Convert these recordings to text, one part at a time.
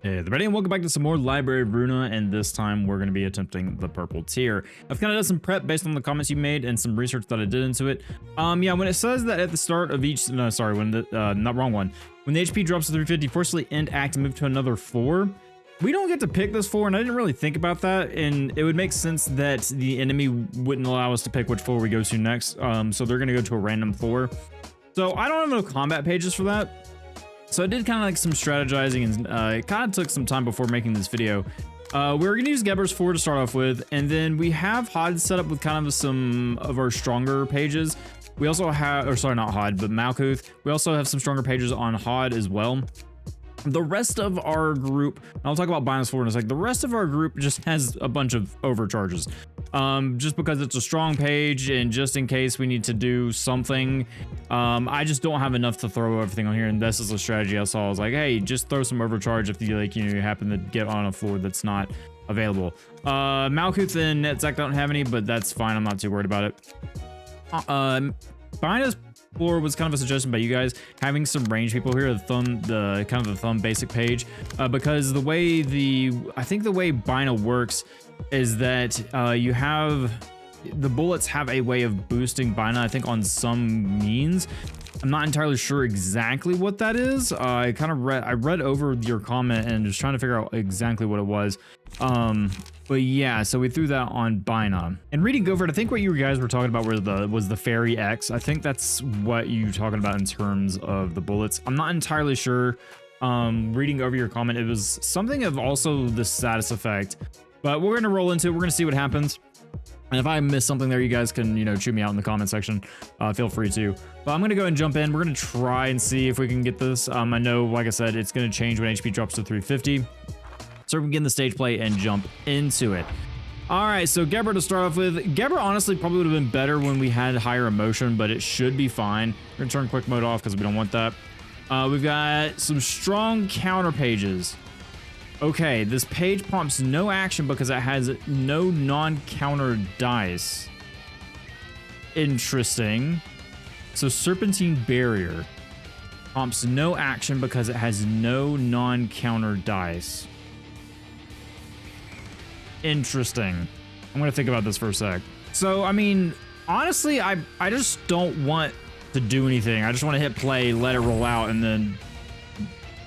Hey everybody, and welcome back to some more Library of Ruina, and this time we're going to be attempting the purple tier. I've kind of done some prep based on the comments you made and some research that I did into it. Yeah, when it says that at the start of each, no, sorry, when the, not wrong one. When the HP drops to 350, forcibly end act and move to another 4. We don't get to pick this 4, and I didn't really think about that, and it would make sense that the enemy wouldn't allow us to pick which 4 we go to next, so they're going to go to a random 4. So I don't have no combat pages for that. So I did kind of like some strategizing, and it kind of took some time before making this video. We're going to use Geber's 4 to start off with, and then we have HOD set up with kind of some of our stronger pages. We also have, or sorry, not HOD, but Malkuth. We also have some stronger pages on HOD as well. The rest of our group, and I'll talk about Binus 4 in a sec, the rest of our group just has a bunch of overcharges. Just because it's a strong page and just in case we need to do something, I just don't have enough to throw everything on here, and this is a strategy I saw. I was like, hey, just throw some overcharge if you like, you happen to get on a floor that's not available. Malkuth and Netzach don't have any, but that's fine. I'm not too worried about it. Binus 4 was kind of a suggestion by you guys, having some range people here, the kind of the thumb basic page, because the way I think the way Bina works is that you have the bullets have a way of boosting Bina, I think, on some means. I'm not entirely sure exactly what that is. I read over your comment and just trying to figure out exactly what it was. But yeah, so we threw that on Bina. And reading over it, I think what you guys were talking about was the Fairy X. I think that's what you're talking about in terms of the bullets. I'm not entirely sure. Reading over your comment, it was something of also the status effect. But we're gonna roll into it. We're gonna see what happens. And if I miss something there, you guys can, chew me out in the comment section. Feel free to. But I'm going to go ahead and jump in. We're going to try and see if we can get this. I know, like I said, it's going to change when HP drops to 350. So we can get in the stage play and jump into it. All right, so Geber to start off with. Geber honestly probably would have been better when we had higher emotion, but it should be fine. We're going to turn quick mode off because we don't want that. We've got some strong counter pages. Okay, this page prompts no action because it has no non-counter dice. Interesting. So Serpentine Barrier prompts no action because it has no non-counter dice. Interesting. I'm gonna think about this for a sec. So, I mean, honestly, I just don't want to do anything. I just want to hit play, let it roll out, and then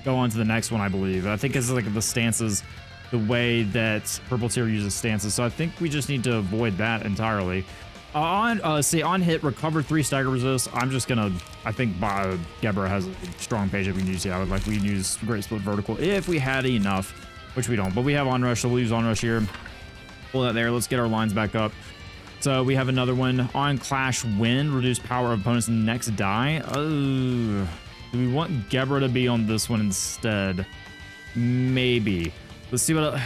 go on to the next one, I believe. I think it's like the stances, the way that Purple Tier uses stances. So I think we just need to avoid that entirely. On hit, recover 3 stagger resist. I'm just gonna, I think Geber has a strong page that we can use. Yeah, we can use Great Split Vertical if we had enough, which we don't. But we have Onrush, so we'll use Onrush here. Pull that there. Let's get our lines back up. So we have another one on Clash Wind, reduce power of opponent's next die. Oh. Do we want Geber to be on this one instead? Maybe. Let's see what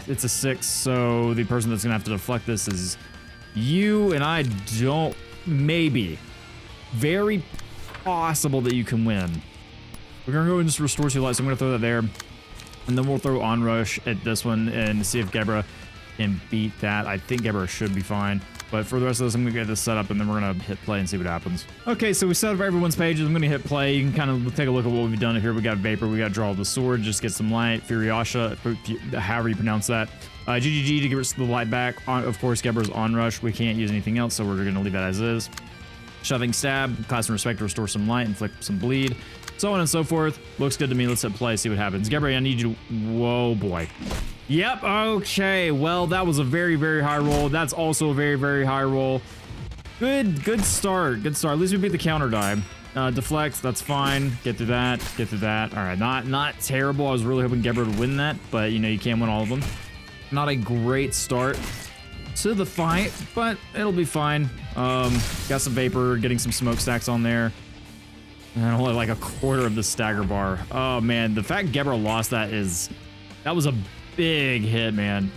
it's a 6, so the person that's gonna have to deflect this is you, and I don't. Maybe. Very possible that you can win. We're gonna go and just restore 2 lights, so I'm gonna throw that there, and then we'll throw Onrush at this one and see if Geber can beat that. I think Geber should be fine. But for the rest of this, I'm going to get this set up, and then we're going to hit play and see what happens. Okay, so we set up everyone's pages. I'm going to hit play. You can kind of take a look at what we've done here. We got Vapor. We got Draw the Sword. Just get some light. Furiasha, however you pronounce that. GGG to give us the light back. Of course, Geber's Onrush. We can't use anything else, so we're going to leave that as is. Shoving Stab. Class and Respect to restore some light, inflict some bleed. So on and so forth. Looks good to me. Let's hit play, see what happens. Geber, I need you to... Whoa, boy. Yep, okay, well, that was a very, very high roll. That's also a very, very high roll. Good start, good start. At least we beat the counter die. Deflect, that's fine. Get through that, get through that. All right, not terrible. I was really hoping Geber would win that, but, you can win all of them. Not a great start to the fight, but it'll be fine. Got some Vapor, getting some smokestacks on there. And only like a quarter of the stagger bar. Oh, man, the fact Geber lost that was a big hit, man.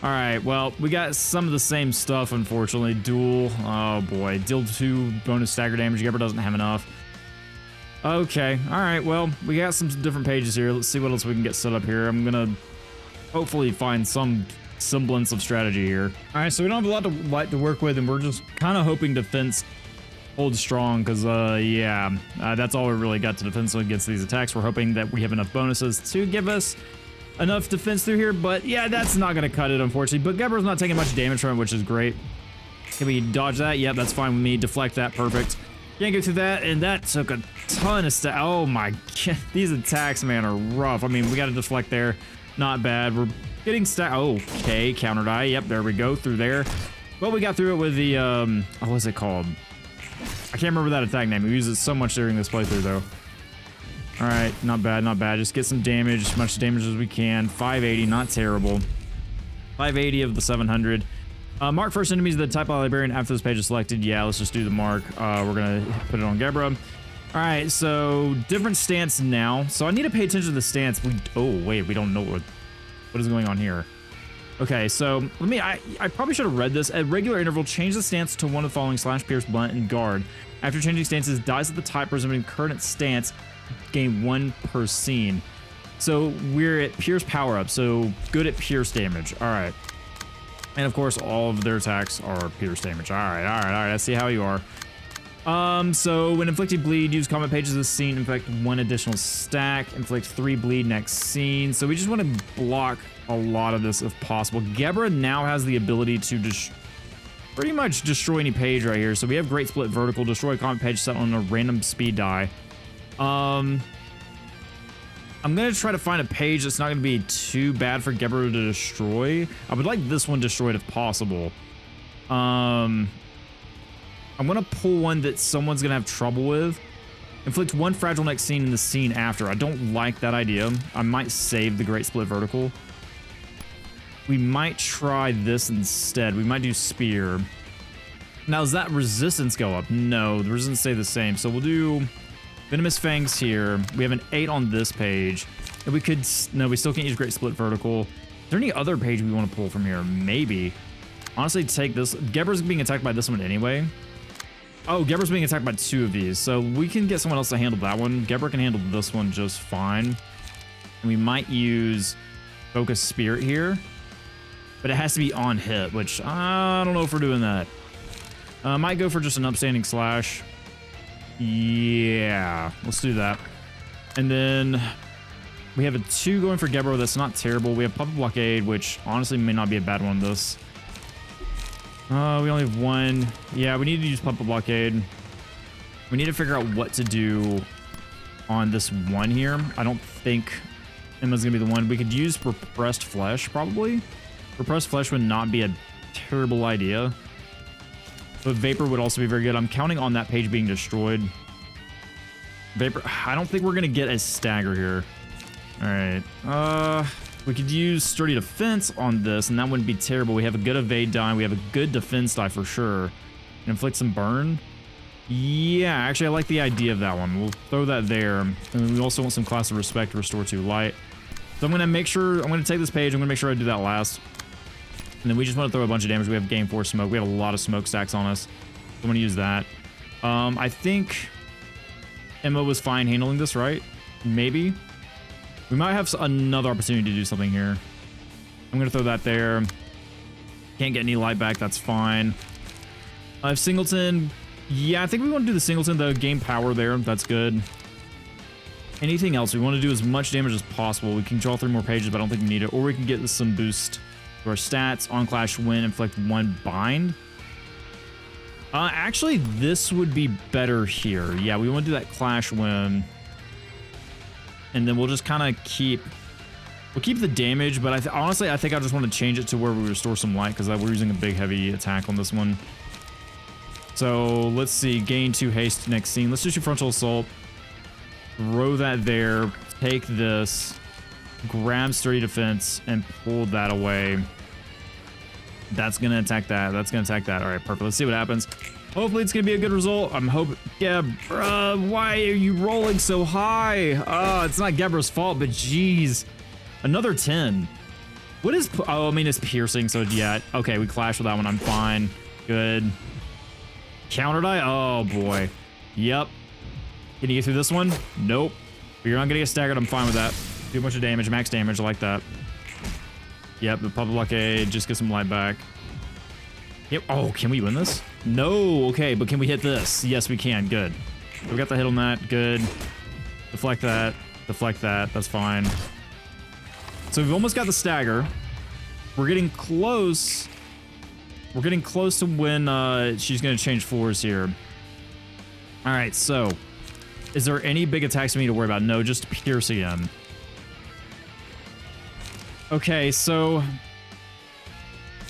All right, well, we got some of the same stuff, unfortunately. Duel, oh boy, deal 2 bonus stagger damage. Geber doesn't have enough. Okay, all right, well, we got some different pages here. Let's see what else we can get set up here. I'm gonna hopefully find some semblance of strategy here. All right, so we don't have a lot of light to work with, and we're just kind of hoping defense holds strong, because that's all we really got to defend against these attacks. We're hoping that we have enough bonuses to give us enough defense through here, but yeah, that's not gonna cut it, unfortunately. But Gebra's not taking much damage from it, which is great. Can we dodge that? Yep, that's fine with me. Deflect that, perfect. Can't go through that, and that took a ton of stuff. Oh my god, these attacks, man, are rough. I mean, we got to deflect there. Not bad. We're getting stack. Okay, counter die. Yep, there we go, through there. But we got through it with the, what was it called? I can't remember that attack name. We use it so much during this playthrough, though. All right, not bad, not bad. Just get some damage, as much damage as we can. 580, not terrible. 580 of the 700. Mark first enemies of the type of librarian after this page is selected. Yeah, let's just do the mark. We're gonna put it on Gebra. All right, so different stance now. So I need to pay attention to the stance. Oh wait, we don't know what is going on here. Okay, so let me. I probably should have read this. At regular interval, change the stance to one of the following: slash, pierce, blunt, and guard. After changing stances, dies at the type resuming current stance gain 1 per scene. So we're at pierce power up. So good at pierce damage. All right. And of course, all of their attacks are pierce damage. All right, all right, all right. I see how you are. So when inflicting bleed, use combat pages of the scene, inflict 1 additional stack, inflict 3 bleed next scene. So we just want to block a lot of this if possible. Gebra now has the ability to just pretty much destroy any page right here. So we have great split vertical, destroy combat page set on a random speed die. I'm gonna try to find a page that's not gonna be too bad for Gebra to destroy. I would like this one destroyed if possible. I'm gonna pull one that someone's gonna have trouble with. Inflict 1 fragile next scene in the scene after. I don't like that idea. I might save the great split vertical. We might try this instead. We might do spear. Now, does that resistance go up? No, the resistance stay the same. So we'll do Venomous Fangs here. We have an 8 on this page. And we could... No, we still can't use Great Split Vertical. Is there any other page we want to pull from here? Maybe. Honestly, take this. Gebra's being attacked by this one anyway. Oh, Gebra's being attacked by 2 of these. So we can get someone else to handle that one. Gebra can handle this one just fine. And we might use Focus Spirit here. But it has to be on hit, which I don't know if we're doing that. Might go for just an upstanding slash. Yeah, let's do that. And then we have a 2 going for Gebra. That's not terrible. We have Puppet Blockade, which honestly may not be a bad one. This. We only have 1. Yeah, we need to use Puppet Blockade. We need to figure out what to do on this one here. I don't think Emma's gonna be the one. We could use Repressed Flesh, probably. Repressed Flesh would not be a terrible idea. But Vapor would also be very good. I'm counting on that page being destroyed. Vapor, I don't think we're gonna get a stagger here. All right, we could use Sturdy Defense on this, and that wouldn't be terrible. We have a good evade die. We have a good defense die for sure. And inflict some burn. Yeah, actually, I like the idea of that one. We'll throw that there. And we also want some Class of Respect to restore 2 light. So I'm gonna make sure, I'm gonna take this page. I'm gonna make sure I do that last. And then we just want to throw a bunch of damage. We have Game 4 smoke. We have a lot of smoke stacks on us. So I'm going to use that. I think Emma was fine handling this, right? Maybe. We might have another opportunity to do something here. I'm going to throw that there. Can't get any light back. That's fine. I have Singleton. Yeah, I think we want to do the Singleton, though. Gain power there. That's good. Anything else? We want to do as much damage as possible. We can draw 3 more pages, but I don't think we need it. Or we can get some boost. Our stats, on clash win, inflict 1 bind. Actually, this would be better here. Yeah, we want to do that clash win. And then we'll just kind of keep the damage, but honestly, I think I just want to change it to where we restore some light because we're using a big heavy attack on this one. So let's see, gain 2 haste next scene. Let's just do frontal assault. Throw that there, take this. Grab Sturdy Defense and pull that away. That's gonna attack that. That's gonna attack that. All right, perfect. Let's see what happens. Hopefully it's gonna be a good result. I'm hoping. Yeah, bruh, why are you rolling so high? It's not Gebra's fault, but geez, another 10. What is? Oh, I mean it's piercing. So yeah, okay, we clashed with that one. I'm fine. Good. Counter die. Oh boy. Yep. Can you get through this one? Nope. But you're not gonna get staggered. I'm fine with that. Do a bunch of damage, max damage, I like that. Yep, the Puppet Blockade, just get some light back. Yep, oh, can we win this? No, okay, but can we hit this? Yes, we can, good. We got the hit on that, good. Deflect that, that's fine. So we've almost got the stagger. We're getting close. We're getting close to when she's going to change floors here. All right, so is there any big attacks we need to worry about? No, just pierce again. Okay, so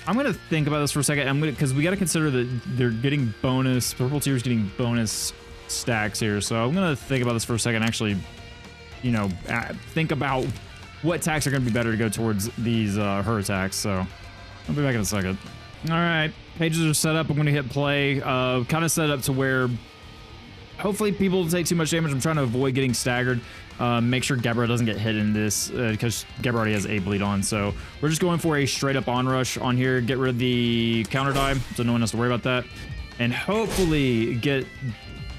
I'm going to think about this for a second. Because we got to consider that they're getting bonus, purple tier's getting bonus stacks here. So I'm going to think about this for a second. Actually, you know, think about what attacks are going to be better to go towards these her attacks. So I'll be back in a second. All right, pages are set up. I'm going to hit play. Kind of set up to where hopefully people don't take too much damage. I'm trying to avoid getting staggered. Make sure Gebra doesn't get hit in this because Gebra already has a bleed on. So we're just going for a straight up onrush on here. Get rid of the counter die so no one has to worry about that. And hopefully get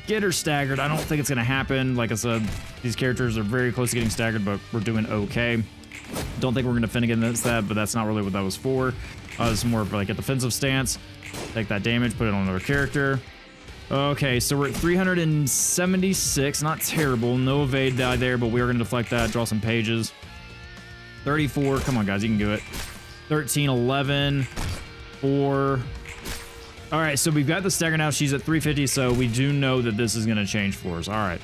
her staggered. I don't think it's going to happen. Like I said, these characters are very close to getting staggered, but we're doing okay. Don't think we're going to fin against that, but that's not really what that was for. This is more of like a defensive stance. Take that damage, put it on another character. Okay, so we're at 376. Not terrible. No evade die there, but we are going to deflect that. Draw some pages. 34. Come on, guys. You can do it. 13, 11, 4. All right, so we've got the stagger now. She's at 350, so we do know that this is going to change floors. All right.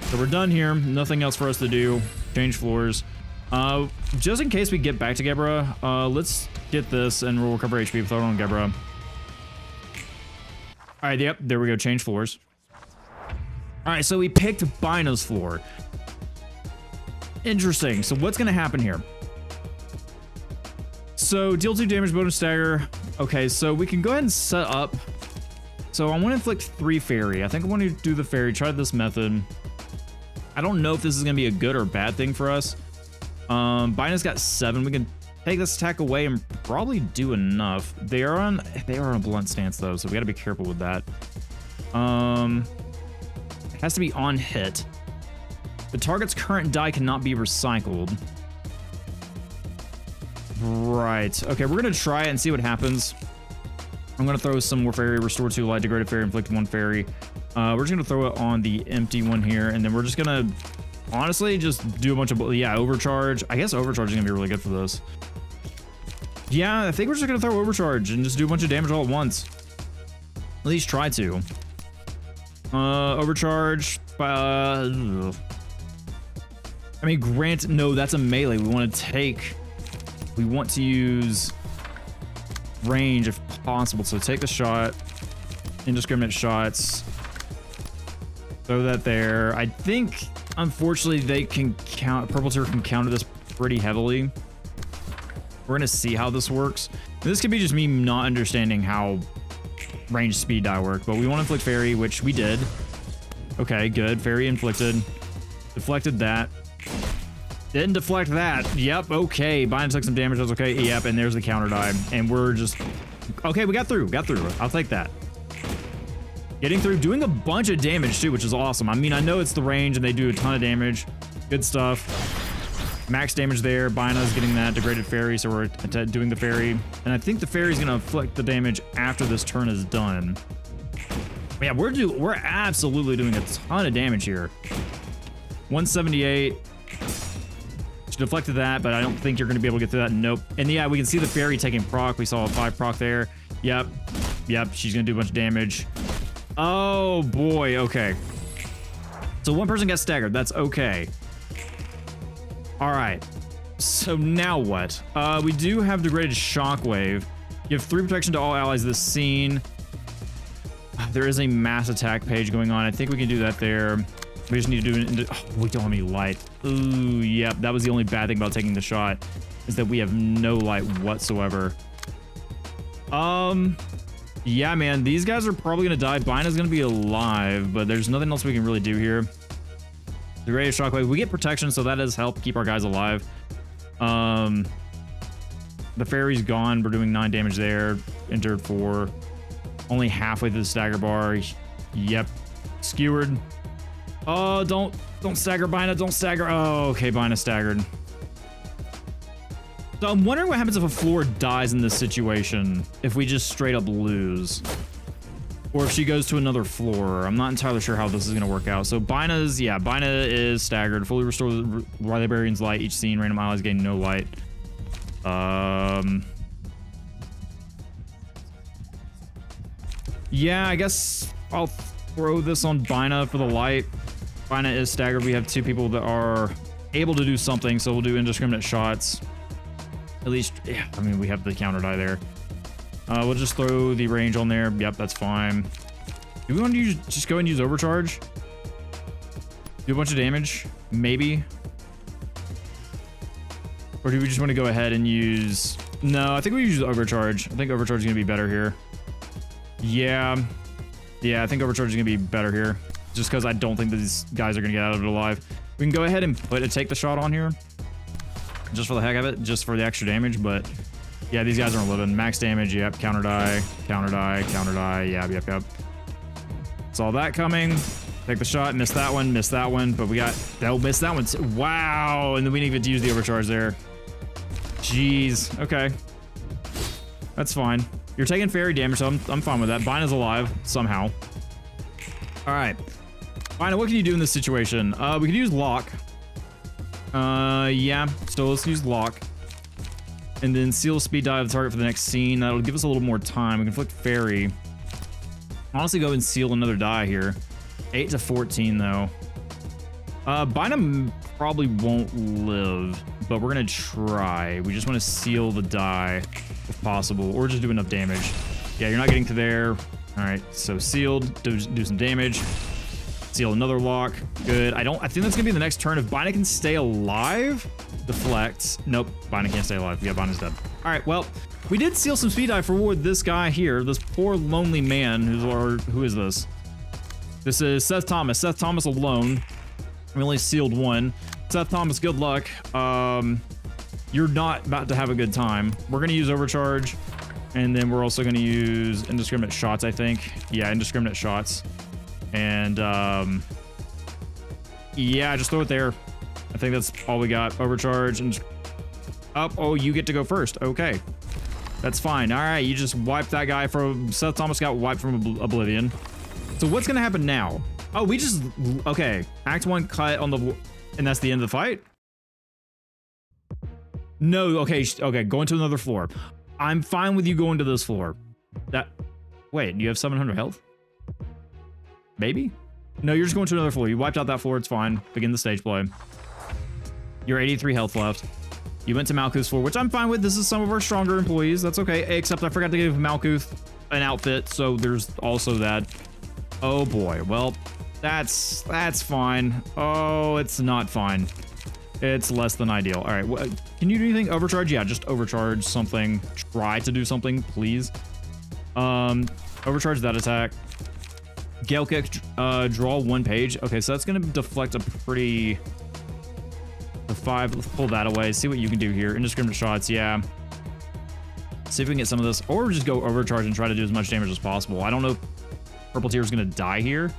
So we're done here. Nothing else for us to do. Change floors. Just in case we get back to Gebra, let's get this and we'll recover HP. Throw it on Gebra. All right, yep, there we go. Change floors. All right, so we picked Bina's floor. Interesting. So what's going to happen here? So deal 2 damage, bonus stagger. Okay, so we can go ahead and set up. So I want to inflict 3 fairy. I think I want to do the fairy. Try this method. I don't know if this is going to be a good or bad thing for us. Bina's got 7. We can take this attack away and probably do enough. They are on a blunt stance though, so we got to be careful with that. It has to be on hit. The target's current die cannot be recycled. Right. Okay, we're gonna try it and see what happens. I'm gonna throw some more fairy, restore 2 light, degraded fairy, inflict 1 fairy. We're just gonna throw it on the empty one here, and then we're just gonna honestly just do a bunch of overcharge. I guess overcharge is gonna be really good for this. Yeah, I think we're just gonna throw overcharge and just do a bunch of damage all at once. At least try to. Overcharge. I mean, grant. No, that's a melee. We want to use range if possible. So take the shot. Indiscriminate shots. Throw that there. I think, unfortunately, they can count. Purple tier can counter this pretty heavily. We're gonna see how this works. This could be just me not understanding how range speed die work, but we want to inflict fairy, which we did. Okay, good. Fairy inflicted. Deflected that. Didn't deflect that. Yep, okay. Bina took some damage. That's okay. Yep, and there's the counter die. And we're just... Okay, we got through. Got through. I'll take that. Getting through. Doing a bunch of damage, too, which is awesome. I mean, I know it's the range, and they do a ton of damage. Good stuff. Max damage there. Bina's getting that. Degraded fairy, so we're doing the fairy. And I think the fairy's going to inflict the damage after this turn is done. But yeah, we're absolutely doing a ton of damage here. 178. She deflected that, but I don't think you're going to be able to get through that. Nope. And yeah, we can see the fairy taking proc. We saw a 5 proc there. Yep. Yep. She's going to do a bunch of damage. Oh, boy. Okay. So one person gets staggered. That's okay. All right. So now what? We do have degraded shockwave. Give 3 protection to all allies this scene. There is a mass attack page going on. I think we can do that there. We just need to do it. Oh, we don't have any light. Ooh, yep. That was the only bad thing about taking the shot, is that we have no light whatsoever. Yeah, man. These guys are probably going to die. Bina's going to be alive, but there's nothing else we can really do here. Degraded shockwave. We get protection, so that does help keep our guys alive. The fairy's gone. We're doing 9 damage there. Entered 4. Only halfway through the stagger bar. Yep. Skewered. Oh, don't stagger, Bina. Don't stagger. Oh, okay. Bina staggered. So I'm wondering what happens if a floor dies in this situation, if we just straight up lose. or if she goes to another floor. I'm not entirely sure how this is going to work out. So Bina's, yeah, Bina is staggered. Fully restore the librarian's light. Each scene, random allies gain no light. Yeah, I guess I'll throw this on Bina for the light. Bina is staggered. We have 2 people that are able to do something, so we'll do indiscriminate shots. At least, yeah, I mean, we have the counter die there. We'll just throw the range on there. Yep, that's fine. Do we want to use, just go and use overcharge? Do a bunch of damage? Maybe. Or do we just want to go ahead and use... No, I think we use overcharge. I think overcharge is going to be better here. Yeah. Yeah, I think overcharge is going to be better here. Just because I don't think these guys are going to get out of it alive. We can go ahead and put a take the shot on here. Just for the heck of it. Just for the extra damage, but... Yeah, these guys aren't living. Max damage, yep. Counter die, counter die, counter die. Yep. Saw that coming. Take the shot, missed that one, but we got... Oh, missed that one. Wow, and then we didn't even use the overcharge there. Jeez, okay. That's fine. You're taking fairy damage, so I'm fine with that. Bina's alive, somehow. All right. Bina, what can you do in this situation? We could use lock. Yeah, still let's use lock. And then seal speed die of the target for the next scene. That'll give us a little more time. We can flick fairy. Honestly, go and seal another die here. 8 to 14 though. Bina probably won't live, but we're gonna try. We just want to seal the die if possible, or just do enough damage. Yeah, you're not getting to there. All right, so sealed. Do some damage. Seal another lock. Good. I think that's gonna be the next turn. If Bina can stay alive, deflects. Nope, Bina can't stay alive. Yeah, Bina's dead. All right, well, we did seal some speed die for this guy here, this poor lonely man. Who is this? This is Seth Thomas. Seth Thomas alone. We only sealed 1. Seth Thomas, good luck. You're not about to have a good time. We're gonna use overcharge, and then we're also gonna use indiscriminate shots, I think. Yeah, indiscriminate shots. And yeah, just throw it there. I think that's all we got. Overcharge and up. Oh, you get to go first. Okay, that's fine. All right, you just wiped that guy from... Seth Thomas got wiped from oblivion. So what's gonna happen now? Oh, we just... Okay, act 1 cut on the... And that's the end of the fight? No, okay, going to another floor. I'm fine with you going to this floor. Wait, you have 700 health? Maybe? No, you're just going to another floor. You wiped out that floor, it's fine. Begin the stage play. You're 83 health left. You went to Malkuth's floor, which I'm fine with. This is some of our stronger employees. That's okay. Except I forgot to give Malkuth an outfit, so there's also that. Oh boy. Well, that's fine. Oh, it's not fine. It's less than ideal. All right. Can you do anything? Overcharge? Yeah, just overcharge something. Try to do something, please. Overcharge that attack. Gale kick, draw 1 page. Okay, so that's gonna deflect a pretty... The 5, let's pull that away. See what you can do here. Indiscriminate shots, yeah. See if we can get some of this, or just go overcharge and try to do as much damage as possible. I don't know if Purple Tier is gonna die here,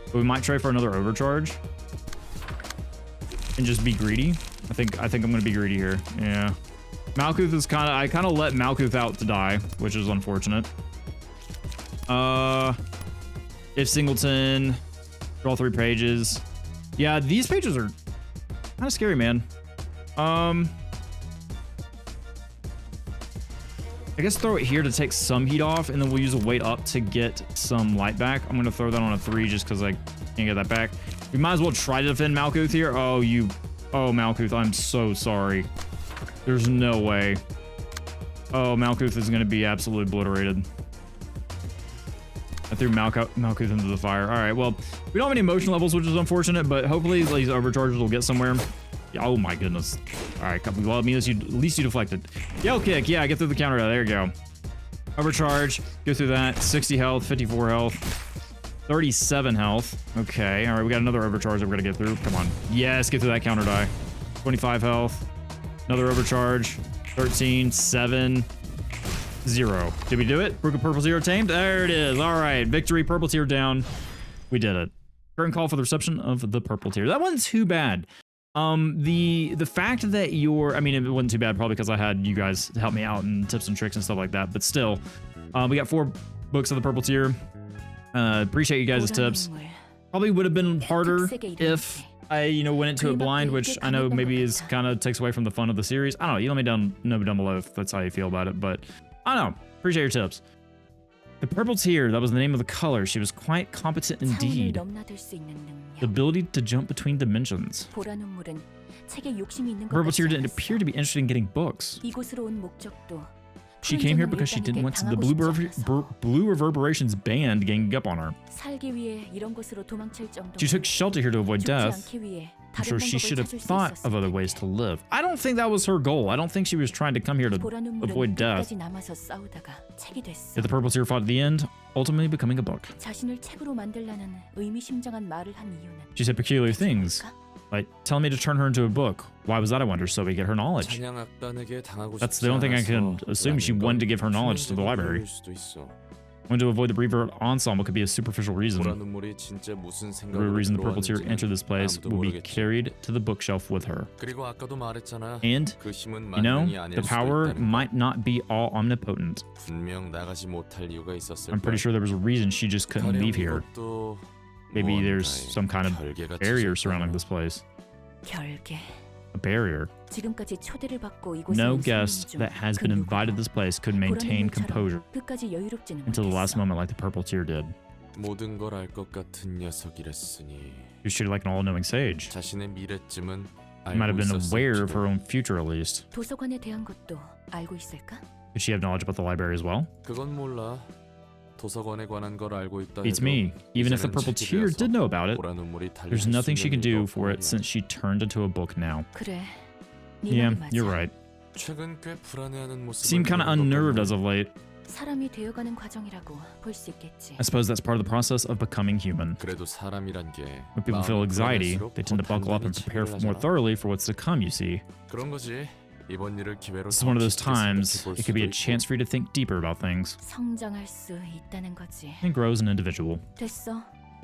but we might try for another overcharge and just be greedy. I think I'm gonna be greedy here. Yeah. Malkuth is I kind of let Malkuth out to die, which is unfortunate. If Singleton, draw 3 pages. Yeah, these pages are kind of scary, man. I guess throw it here to take some heat off, and then we'll use a weight up to get some light back. I'm gonna throw that on a 3 just because I can't get that back. We might as well try to defend Malkuth here. Oh, Malkuth, I'm so sorry. There's no way. Oh, Malkuth is gonna be absolutely obliterated. I threw Malkuth into the fire. All right, well, we don't have any emotion levels, which is unfortunate, but hopefully these overcharges will get somewhere. Oh my goodness. All right, well, at least you deflected. Yell kick, yeah, get through the counter. There you go. Overcharge, go through that. 60 health, 54 health, 37 health. Okay, all right, we got another overcharge that we're gonna get through. Come on. Yes, get through that counter die. 25 health, another overcharge, 13, 7, 0. Did we do it? Brook of Purple Tier tamed? There it is. All right. Victory. Purple Tier down. We did it. Current call for the reception of the Purple Tier. That wasn't too bad. The fact that I mean, it wasn't too bad probably because I had you guys help me out and tips and tricks and stuff like that. But still, we got 4 books of the purple tier. Appreciate you guys' tips. Probably would have been harder if I, went into it blind, which I know maybe is kind of takes away from the fun of the series. I don't know. You let me know down below if that's how you feel about it, but I don't know. Appreciate your tips. The purple tier, that was the name of the color. She was quite competent indeed. The ability to jump between dimensions. Purple tier didn't appear to be interested in getting books. She came here because she didn't want the Blue Reverberations band ganging up on her. She took shelter here to avoid death. I'm sure she should have thought of other ways to live. I don't think that was her goal. I don't think she was trying to come here to avoid death. Yet the purple tier fought at the end, ultimately becoming a book. She said peculiar things, like telling me to turn her into a book. Why was that, I wonder? So we get her knowledge. That's the only thing I can assume. She wanted to give her knowledge to the library. Wanted to avoid the Reaver ensemble could be a superficial reason. The real reason the purple tier entered this place will be carried to the bookshelf with her. And, the power might not be all omnipotent. I'm pretty sure there was a reason she just couldn't leave here. Maybe there's some kind of barrier surrounding this place. A barrier. No guest that has been invited to this place could maintain composure until the last moment like the purple tier did. She should like an all-knowing sage. She might have been aware of her own future at least. Did she have knowledge about the library as well? Beats me. Even if the purple tier did know about it, there's nothing she can do for it since she turned into a book now. Yeah, you're right. Seem kind of unnerved as of late. I suppose that's part of the process of becoming human. When people feel anxiety, they tend to buckle up and prepare more thoroughly for what's to come, you see. This is one of those times it could be a chance for you to think deeper about things and grow as an individual.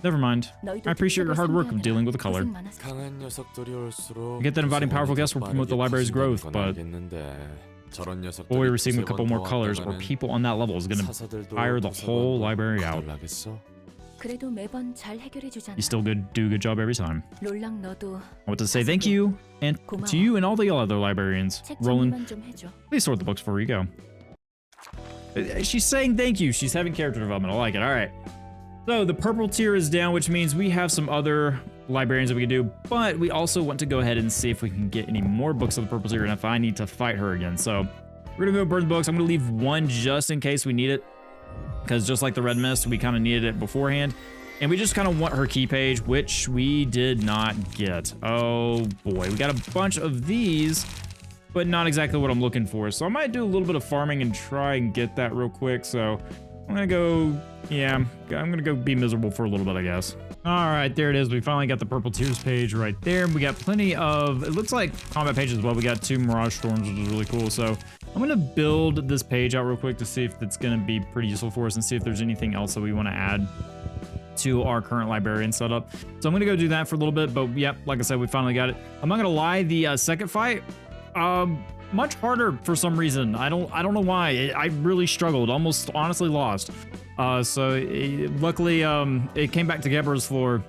Never mind. I appreciate your hard work of dealing with the color. I get that inviting powerful guests will promote the library's growth, but boy, receiving a couple more colors or people on that level is going to fire the whole library out. You still do a good job every time. I want to say thank you, and to you and all the other librarians. Roland, please sort the books before you go. She's saying thank you. She's having character development. I like it. All right. So the purple tier is down, which means we have some other librarians that we can do, but we also want to go ahead and see if we can get any more books of the purple tier and if I need to fight her again. So we're gonna go burn the books. I'm gonna leave one just in case we need it, because just like the red mist, we kind of needed it beforehand. And we just kind of want her key page, which we did not get. Oh boy, we got a bunch of these, but not exactly what I'm looking for. So I might do a little bit of farming and try and get that real quick. So I'm gonna go, yeah, I'm gonna go be miserable for a little bit, I guess. All right, there it is. We finally got the purple tiers page right there. We got plenty of, it looks like combat pages as well. We got 2 Mirage Storms, which is really cool. So I'm gonna build this page out real quick to see if it's gonna be pretty useful for us and see if there's anything else that we wanna add to our current librarian setup. So I'm gonna go do that for a little bit, but yep, like I said, we finally got it. I'm not gonna lie, the second fight, much harder for some reason. I don't know why. I really struggled, almost honestly lost. Luckily, it came back to Gebra's floor,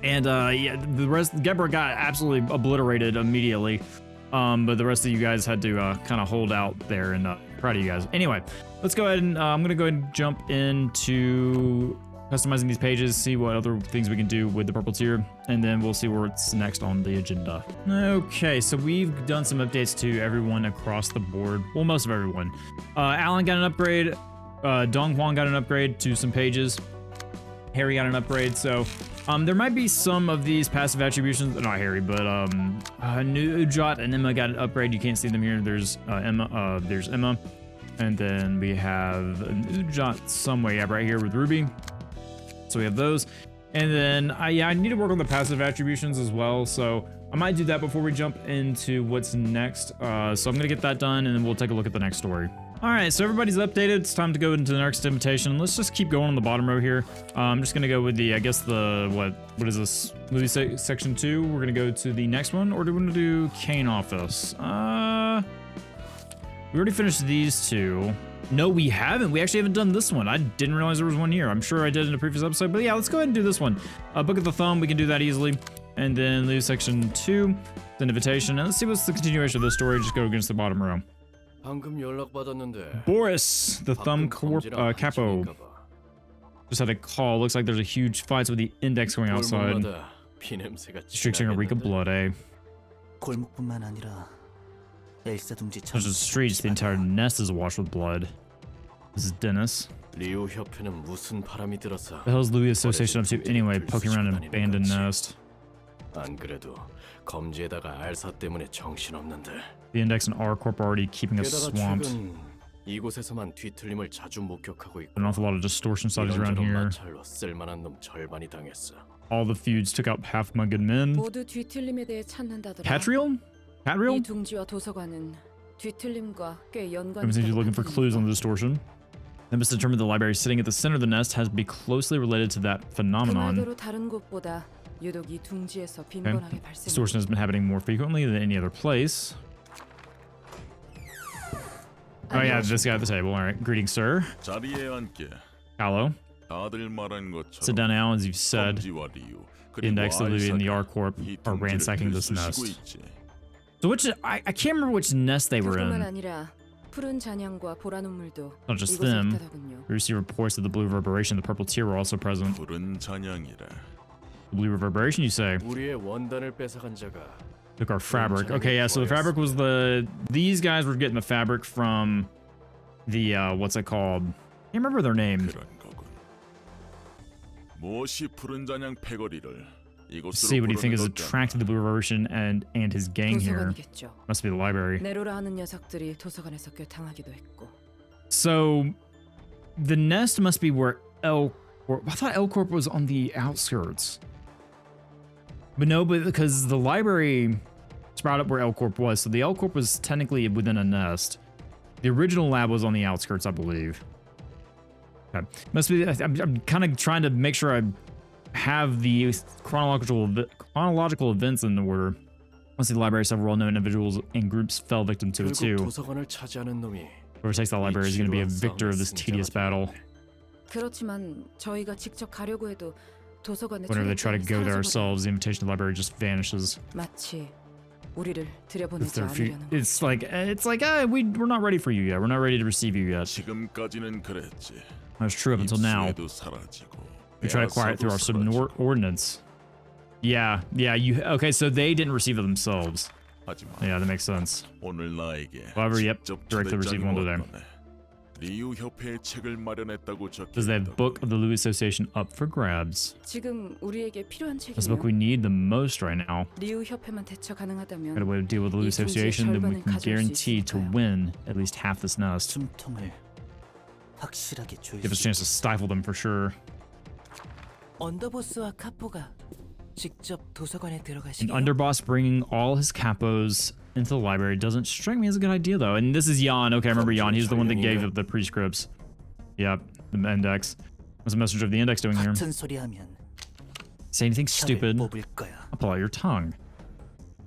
and yeah, the rest, Gebra got absolutely obliterated immediately. But the rest of you guys had to kind of hold out there, and proud of you guys. Anyway, let's go ahead and I'm gonna go ahead and jump into customizing these pages, see what other things we can do with the purple tier, and then we'll see what's next on the agenda. Okay, so we've done some updates to everyone across the board. Well, most of everyone. Alan got an upgrade. Dong Huang got an upgrade to some pages. Harry got an upgrade. So there might be some of these passive attributions. Not Harry, but Ujat and Emma got an upgrade. You can't see them here. There's Emma. There's Emma, and then we have Ujat somewhere. Yeah, right here with Ruby. So we have those, and then yeah, I need to work on the passive attributions as well. So I might do that before we jump into what's next. So I'm gonna get that done, and then we'll take a look at the next story. All right, so everybody's updated. It's time to go into the next invitation. Let's just keep going on the bottom row here. I'm just gonna go with the, I guess the, what is this? Movie section 2. We're gonna go to the next one, or do we want to do Kane office? We already finished these 2. No, we haven't. We actually haven't done this one. I didn't realize there was one here. I'm sure I did in a previous episode, but yeah, let's go ahead and do this one. Book of the Thumb, we can do that easily. And then leave section 2, the invitation. And let's see what's the continuation of the story. Just go against the bottom row. Boris, the Thumb Capo. Just had a call. Looks like there's a huge fight with the index going outside. Restricting a reek of blood, eh? There's the streets, the entire nest is awash with blood. This is Dennis. The hell's Louis Association up to anyway, poking around an abandoned nest? The Index and R Corp are already keeping us swamped. An awful lot of distortion studies around here. All the feuds took out half my good men. Patrial? Patrial? Seems you're looking for clues on the distortion. They must determine the library sitting at the center of the nest has to be closely related to that phenomenon. Okay. Distortion has been happening more frequently than any other place. Oh yeah, this guy at the table. All right. Greetings, sir. Hello. Sit down now, as you've said. The Index, the Louis, and the R Corp are ransacking this nest. So which I can't remember which nest they were in. Not just them. We received reports that the Blue Reverberation and the Purple Tear were also present. The Blue Reverberation, you say? Took our fabric. Okay, yeah, so the fabric was these guys were getting the fabric from the, what's it called? I can't remember their name. See what do you think is attracting the Blue Reverberation and his gang here? Must be the library. So, the nest must be where L Corp. I thought L Corp was on the outskirts. But no, because the library sprouted up where L Corp was, so the L Corp was technically within a nest. The original lab was on the outskirts, I believe. Okay. Must be. I'm kind of trying to make sure I have the chronological events in order. Once the library, several well-known individuals and groups fell victim to it too. Whoever takes that library is going to be a victor of this tedious battle. Whenever they try to go there ourselves, the invitation to the library just vanishes. It's like we're not ready for you yet. We're not ready to receive you yet. That's true up until now. We try to acquire it through our subordinates. Yeah, okay, so they didn't receive it themselves. Yeah, that makes sense. However, yep, directly received one today. Does they have book of the Louis Association up for grabs? That's the book we need the most right now. Got a way to deal with the Louis Association, then we can guarantee to win at least half this nest. Give us a chance to stifle them for sure. An underboss bringing all his capos into the library doesn't strike me as a good idea, though. And this is Jan. Okay, I remember Jan. He's the one that gave up the prescripts. Yep, the index. What's the message of the index doing here? Say anything stupid, I'll pull out your tongue.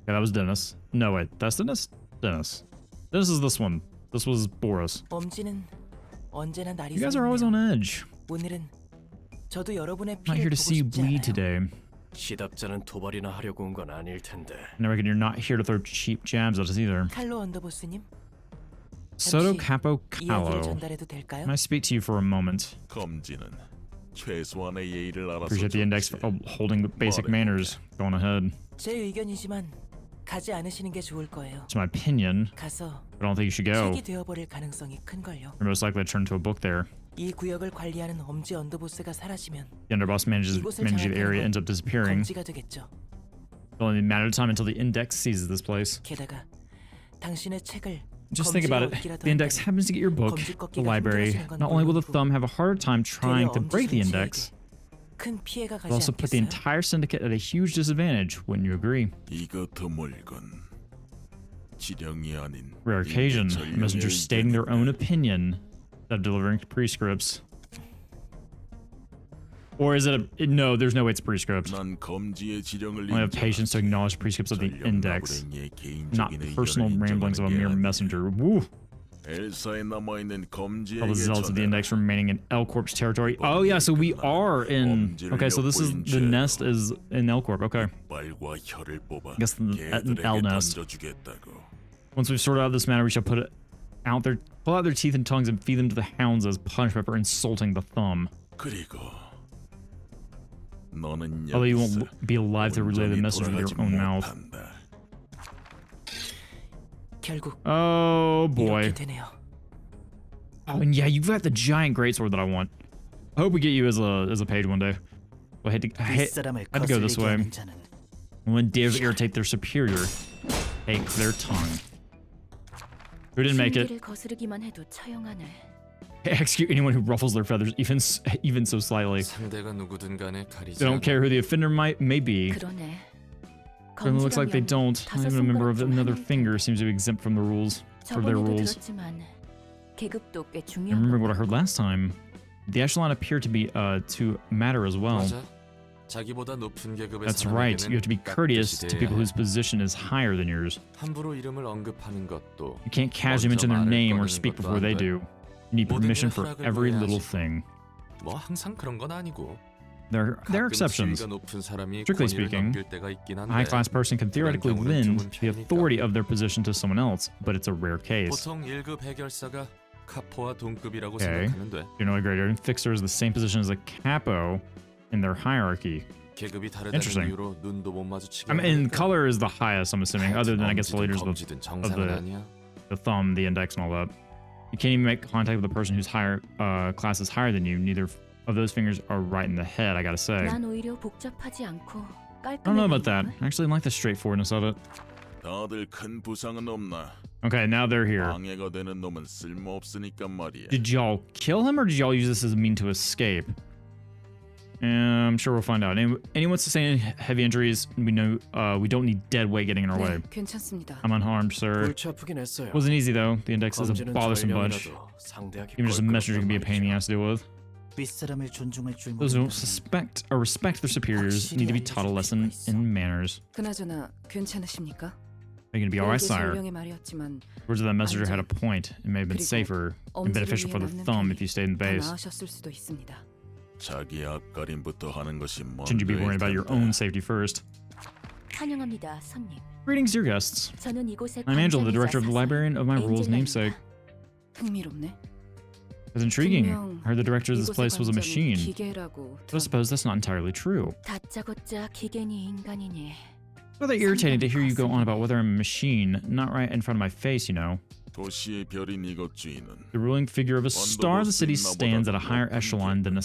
Okay, that was Dennis. No, wait, that's Dennis? Dennis. This is this one. This was Boris. You guys are always on edge. I'm not here to see you bleed today. And I reckon you're not here to throw cheap jabs at us either. Soto Capo Callo. Can I speak to you for a moment? Appreciate the index for holding the basic manners. Going ahead. It's my opinion, but I don't think you should go. You're most likely to turn into a book there. The underboss managing the area ends up disappearing. It's only a matter of time until the index seizes this place. Just think about it. The index happens to get your book, the library. Not only will the Thumb have a harder time trying to break the index, but also put the entire syndicate at a huge disadvantage, wouldn't you agree? Rare occasion, messengers stating their own opinion of delivering prescripts. Or is it a... No, there's no way it's prescripts. I have patience to acknowledge prescripts of the index, not personal ramblings of a mere messenger. Woo! All the zealots of the index remaining in L Corp's territory. Oh yeah, so we are in. Okay, so this is the nest is in L Corp. Okay. I guess the L nest. Once we've sorted out this matter, we shall pull out their teeth and tongues and feed them to the hounds as punishment for insulting the thumb. Although you won't be alive to relay the message with your own mouth. Oh boy. Oh, and yeah, you've got the giant greatsword that I want. I hope we get you as a page one day. I had to go this way. When dares irritate their superior, take their tongue. Who didn't make it? Execute anyone who ruffles their feathers, even so slightly. They don't care who the offender may be. But it looks like they don't. Not even a member of another finger seems to be exempt from the rules, from their rules. I remember what I heard last time. The echelon appeared to be to matter as well. That's right. You have to be courteous to people whose position is higher than yours. You can't casually mention their name or speak before they do. You need permission for every little thing. There are exceptions. Strictly speaking, a high-class person can theoretically lend the authority of their position to someone else, but it's a rare case. Okay. Generally, Grade Fixer is the same position as a capo in their hierarchy. Interesting. I mean, color is the highest, I'm assuming, other than, I guess, the leaders of the thumb, the index, and all that. You can't even make contact with a person whose class is higher than you. Neither of those fingers are right in the head, I gotta say. I don't know about that. I actually like the straightforwardness of it. Okay, now they're here. Did y'all kill him or did y'all use this as a mean to escape? I'm sure we'll find out. Anyone sustaining heavy injuries, we know we don't need dead weight getting in our way. I'm unharmed, sir. Wasn't easy though. The index is a bothersome bunch. Even just a messenger can be a pain in the ass to deal with. Those who don't suspect or respect their superiors need to be taught a lesson in manners. Are you gonna be alright, sire? Words of that messenger had a point. It may have been safer and beneficial for the thumb if you stayed in the base. Shouldn't you be worrying about your own safety first? Greetings, dear guests. I'm Angela, the director of the Librarian of my rule's namesake. That's intriguing. I heard the director of this place was a machine. But I suppose that's not entirely true. It's rather irritating to hear you go on about whether I'm a machine, not right in front of my face, you know. The ruling figure of a star of the city stands at a higher echelon than a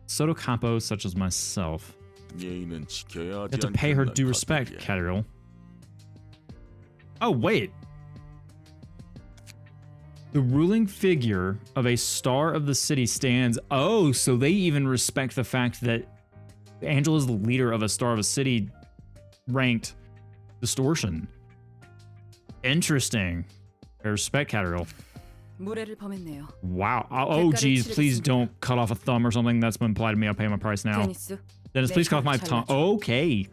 Soto Capo such as myself. You have to pay her due respect, Catriel. Oh, wait. The ruling figure of a star of the city stands... Oh, so they even respect the fact that Angela is the leader of a star of a city ranked distortion. Interesting. I respect Catriel. Wow. Oh, geez, please don't cut off a thumb or something. That's been implied to me. I'll pay my price now. Dennis, please cut off my tongue. Okay.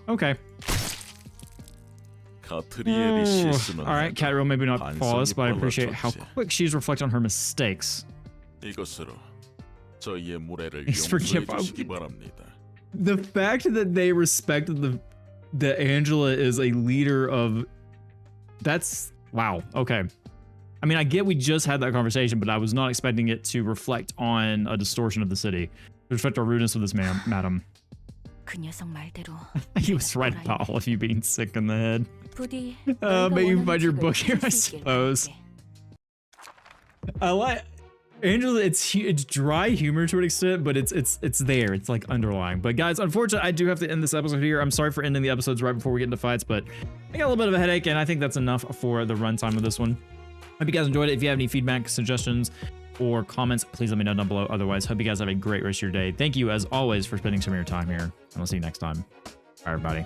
Okay. Alright, Catriel, maybe not flawless, but I appreciate how quick she's reflecting on her mistakes. Thanks for Chip. The fact that they respect that Angela is a leader of... That's... Wow, okay. I mean, I get we just had that conversation, but I was not expecting it to reflect on a distortion of the city. To reflect our rudeness of this madam. He was right about all of you being sick in the head. But you find your book here, I suppose. I like Angela. It's dry humor to an extent, but it's there. It's like underlying. But guys, unfortunately, I do have to end this episode here. I'm sorry for ending the episodes right before we get into fights, but I got a little bit of a headache, and I think that's enough for the runtime of this one. Hope you guys enjoyed it. If you have any feedback, suggestions, or comments, please let me know down below. Otherwise, hope you guys have a great rest of your day. Thank you, as always, for spending some of your time here, and I'll see you next time. Bye, everybody.